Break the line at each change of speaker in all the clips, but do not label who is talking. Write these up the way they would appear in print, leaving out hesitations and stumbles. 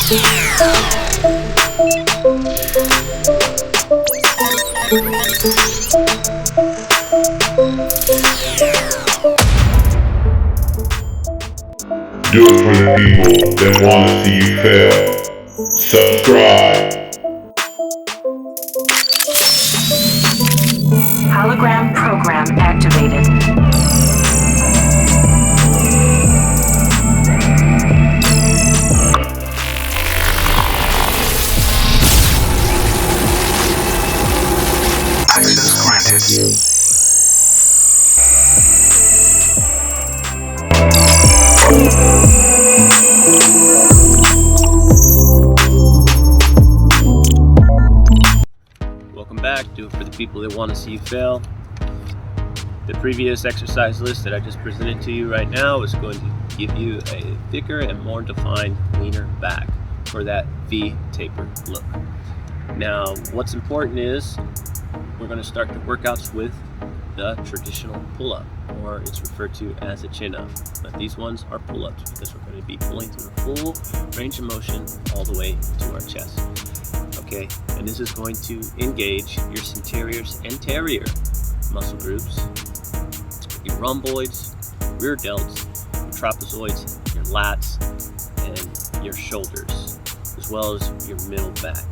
Do it for the people that want to see you fail. Subscribe.
Hologram program activated.
Access granted.
Welcome back. Do it for the people that want to see you fail. The previous exercise list that I just presented to you right now is going to give you a thicker and more defined, leaner back for that V-tapered look. Now, what's important is we're going to start the workouts with the traditional pull-up, or it's referred to as a chin-up. But these ones are pull-ups because we're going to be pulling through a full range of motion all the way to our chest. Okay, and this is going to engage your centarior and anterior muscle groups, your rhomboids, rear delts, your trapezoids, your lats, and your shoulders, as well as your middle back.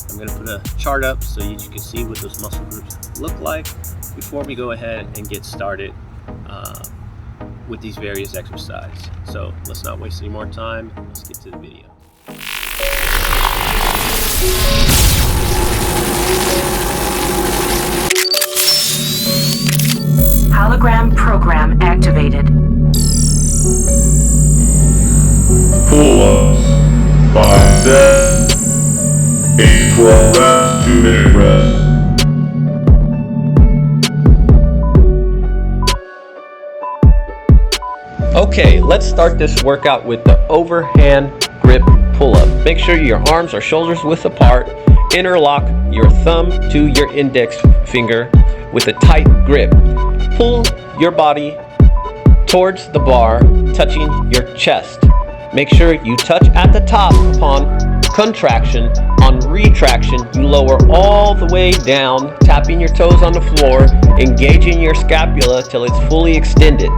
I'm going to put a chart up so you can see what those muscle groups look like before we go ahead and get started with these various exercises. So let's not waste any more time. Let's get to the video.
Hologram program activated.
Pull-ups. 5 sets. 8 12 reps. 2-minute rest.
Okay, let's start this workout with the overhand grip pull-up. Make sure your arms are shoulders width apart. Interlock your thumb to your index finger with a tight grip. Pull your body towards the bar, touching your chest. Make sure you touch at the top upon contraction. On retraction, you lower all the way down, tapping your toes on the floor, engaging your scapula till it's fully extended.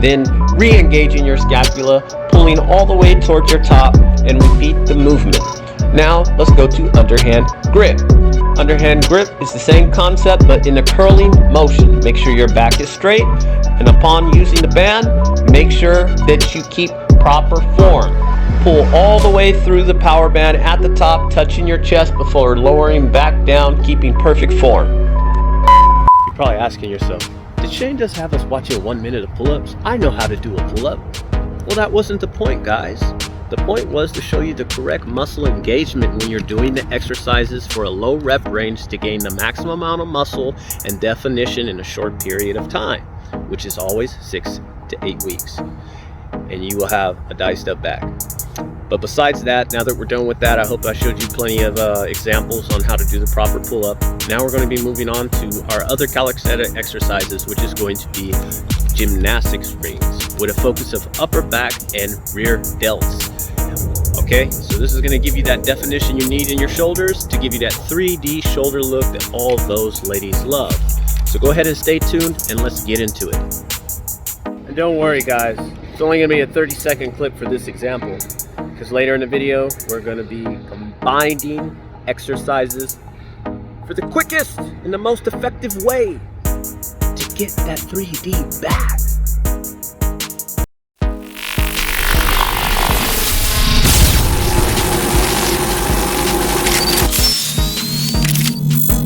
Then re-engaging your scapula, pulling all the way towards your top, and repeat the movement. Now let's go to underhand grip. Underhand grip is the same concept but in a curling motion. Make sure your back is straight, and upon using the band, make sure that you keep proper form. Pull all the way through the power band at the top, touching your chest before lowering back down, keeping perfect form.
You're probably asking yourself, did Shane just have us watching 1 minute of pull-ups? I know how to do a pull-up. Well, that wasn't the point, guys. The point was to show you the correct muscle engagement when you're doing the exercises for a low rep range to gain the maximum amount of muscle and definition in a short period of time, which is always 6 to 8 weeks. And you will have a diced up back. But besides that, now that we're done with that, I hope I showed you plenty of examples on how to do the proper pull-up. Now we're going to be moving on to our other calisthenic exercises, which is going to be gymnastics rings with a focus of upper back and rear delts. Okay, so this is going to give you that definition you need in your shoulders to give you that 3D shoulder look that all those ladies love. So go ahead and stay tuned and let's get into it. And don't worry guys, it's only going to be a 30-second clip for this example, because later in the video we're going to be combining exercises for the quickest and the most effective way to get that 3D back.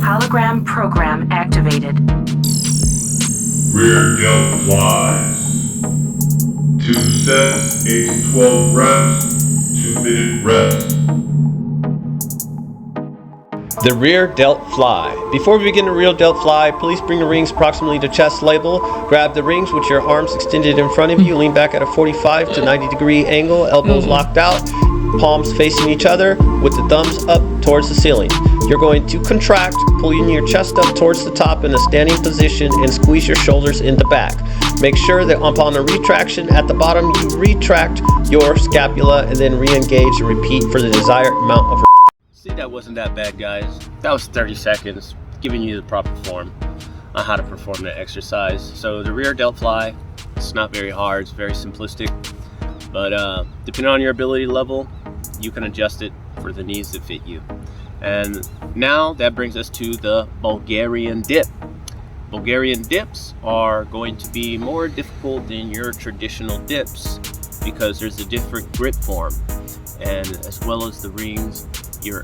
Hologram program activated.
Rear delt flies. 2 sets, 8 to 12 reps, 2-minute rest.
The rear delt fly. Before we begin the rear delt fly, please bring the rings approximately to chest level. Grab the rings with your arms extended in front of you. Lean back at a 45 to 90 degree angle, elbows locked out. palms facing each other with the thumbs up towards the ceiling. You're going to contract, pulling your chest up towards the top in a standing position and squeeze your shoulders in the back. Make sure that upon a retraction at the bottom, you retract your scapula and then re-engage and repeat for the desired amount of.
See, that wasn't that bad, guys. That was 30 seconds, giving you the proper form on how to perform that exercise. So the rear delt fly, it's not very hard, it's very simplistic, but depending on your ability level, you can adjust it for the needs that fit you. And now that brings us to the Bulgarian dip. Bulgarian dips are going to be more difficult than your traditional dips because there's a different grip form, and as well as the rings, you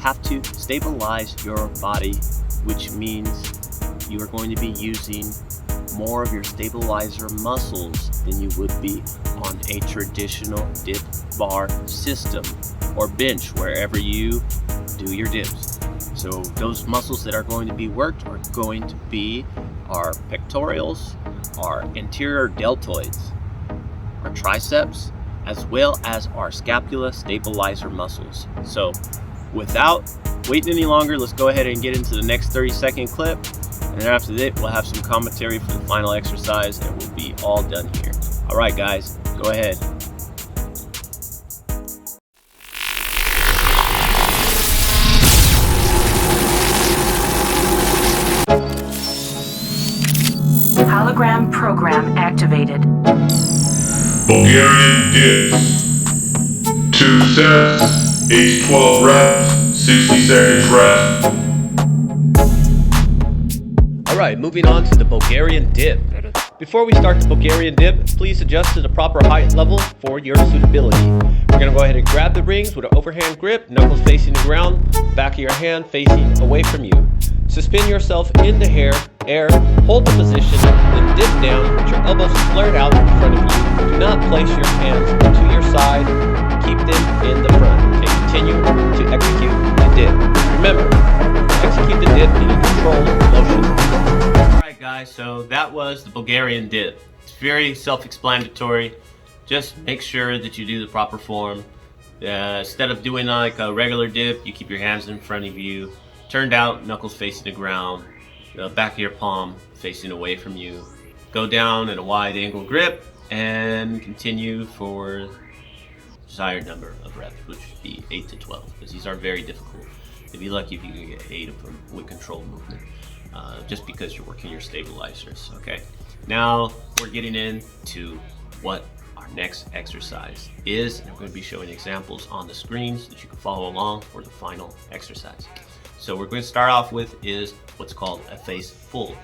have to stabilize your body, which means you are going to be using more of your stabilizer muscles than you would be on a traditional dip bar system or bench, wherever you do your dips. So those muscles that are going to be worked are going to be our pectorals, our anterior deltoids, our triceps, as well as our scapula stabilizer muscles. So without waiting any longer, let's go ahead and get into the next 30-second clip. And after that, we'll have some commentary for the final exercise and we'll be all done here. All right, guys, go ahead.
Hologram program activated.
Bulgarian dips. 2 sets, each 12 reps, 60 seconds rest.
Alright, moving on to the Bulgarian dip. Before we start the Bulgarian dip, please adjust to the proper height level for your suitability. We're going to go ahead and grab the rings with an overhand grip, knuckles facing the ground, back of your hand facing away from you. Suspend yourself in the air, hold the position, then dip down with your elbows flared out in front of you. Do not place your hands to your side, keep them in the front. Okay, continue to execute the dip. Remember, execute the dip in a controlled motion.
Alright guys, so that was the Bulgarian dip. It's very self-explanatory. Just make sure that you do the proper form. Instead of doing like a regular dip, you keep your hands in front of you, turned out, knuckles facing the ground, the back of your palm facing away from you. Go down in a wide angle grip and continue for desired number of reps, which would be 8 to 12, because these are very difficult. You'd be lucky if you can get 8 of them with controlled movement, just because you're working your stabilizers. Okay, now we're getting into what our next exercise is, and we're going to be showing examples on the screens that you can follow along for the final exercise. So we're going to start off with is what's called a face pull.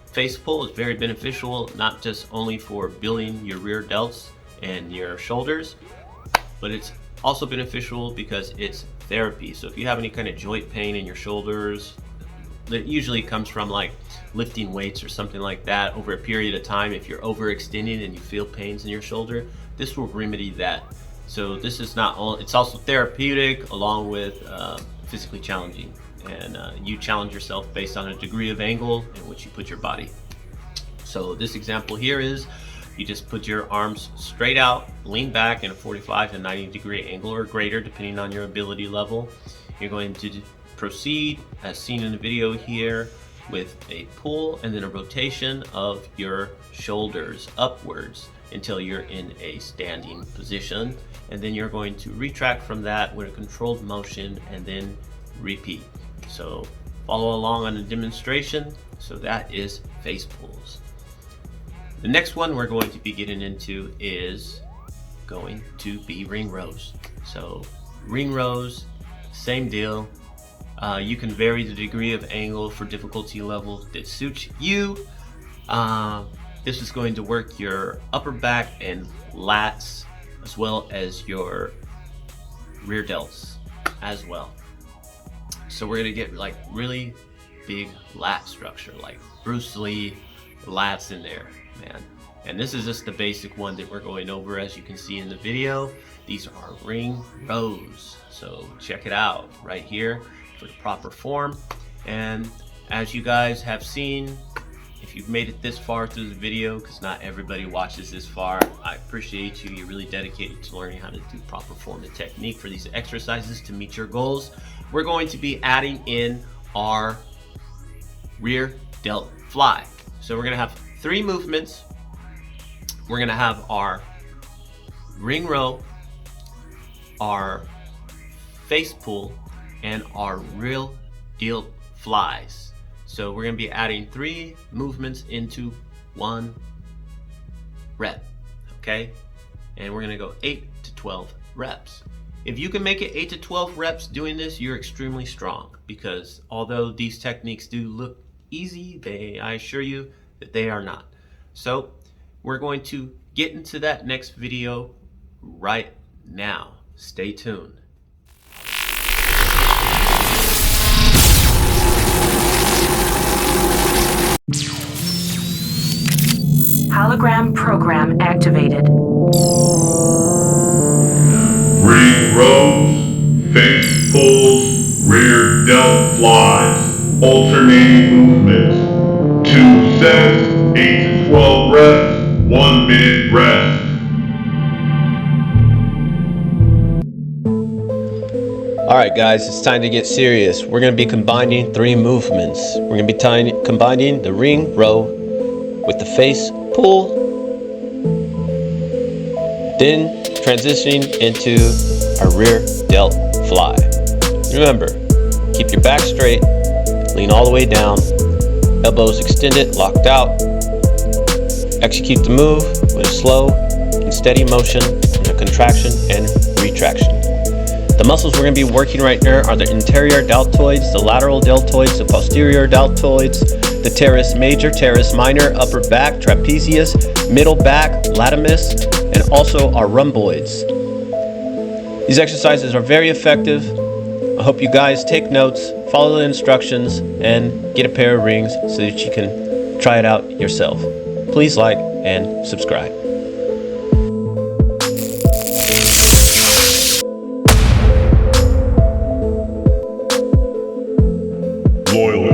Face pull is very beneficial, not just only for building your rear delts and your shoulders, but it's also beneficial because it's therapy. So if you have any kind of joint pain in your shoulders, that usually comes from like lifting weights or something like that over a period of time. If you're overextending and you feel pains in your shoulder, this will remedy that. So this is not all, it's also therapeutic along with physically challenging. And you challenge yourself based on a degree of angle in which you put your body. So this example here is you just put your arms straight out, lean back in a 45 to 90 degree angle or greater depending on your ability level. You're going to proceed as seen in the video here with a pull and then a rotation of your shoulders upwards until you're in a standing position, and then you're going to retract from that with a controlled motion and then repeat. So follow along on the demonstration. So that is face pulls. The next one we're going to be getting into is going to be ring rows. So ring rows, same deal. You can vary the degree of angle for difficulty levels that suits you. This is going to work your upper back and lats as well as your rear delts as well. So we're gonna get like really big lat structure, like Bruce Lee lats in there, man. And this is just the basic one that we're going over. As you can see in the video, these are ring rows. So check it out right here for the proper form. And as you guys have seen If you've made it this far through the video, because not everybody watches this far, I appreciate you. You're really dedicated to learning how to do proper form and technique for these exercises to meet your goals. We're going to be adding in our rear delt fly. So we're going to have 3 movements. We're going to have our ring row, our face pull, and our rear delt flies. So we're going to be adding 3 movements into 1 rep, okay? And we're going to go 8 to 12 reps. If you can make it 8 to 12 reps doing this, you're extremely strong, because although these techniques do look easy, I assure you that they are not. So we're going to get into that next video right now. Stay tuned.
Hologram program activated.
Ring rows, face pulls, rear delt flies, alternating movements, 2 sets, 8 to 12 reps, 1 minute rest.
Alright guys, it's time to get serious. We're going to be combining 3 movements. We're going to be combining the ring row with the face pull, then transitioning into our rear delt fly. Remember, keep your back straight, lean all the way down, elbows extended, locked out. Execute the move with a slow and steady motion in a contraction and retraction. The muscles we're going to be working right now are the interior deltoids, the lateral deltoids, the posterior deltoids, the teres major, teres minor, upper back, trapezius, middle back, latimus, and also our rhomboids. These exercises are very effective. I hope you guys take notes, follow the instructions, and get a pair of rings so that you can try it out yourself. Please like and subscribe.
Loyal